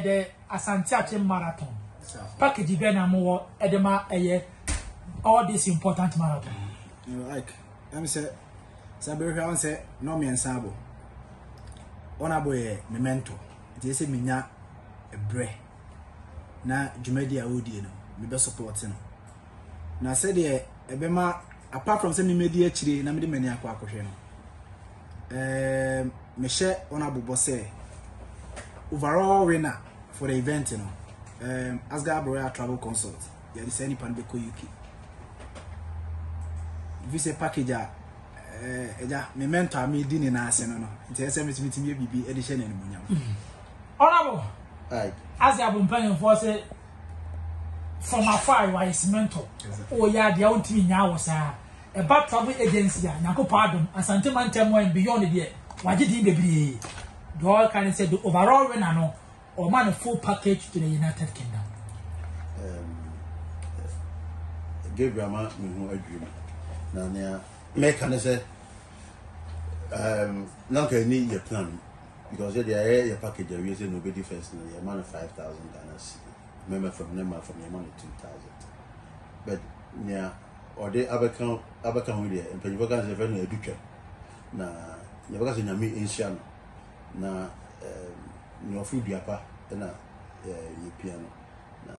the Asante marathon. Package be na mo edema all this important marathon. Like let me say Sabere I say no me ensabo. Onabo memento. It is minya ebre. Na dwumadi a wodi no me be support no. Na say de ebema apart from say me medi akire na me de mani akwa akohwe no. Me share onabo boss overall winner for the event, you know. Asgard Royal Travel Consult. Yeah, this any pan beko UK. If you say package, me mentor me dini na ase no. It is meeting me BB edition and munya. Honorable. Aye. As you have been playing for say from afar, you are his mentor. Oh yeah, the old team now was a bad travel agency. Nako pardon. Asante man temo and beyond the wajidi baby. The all can say the overall winner no. Or man a full package to the United Kingdom. Gabriel man who agree. Now near make can say now can need your plan because they are your package we say nobody first no your man 5,000 Ghana cedi. Remember from your money 2,000. But near or they abakan with there and people can say very educate. Na you because in me Asian na your food yapa na piano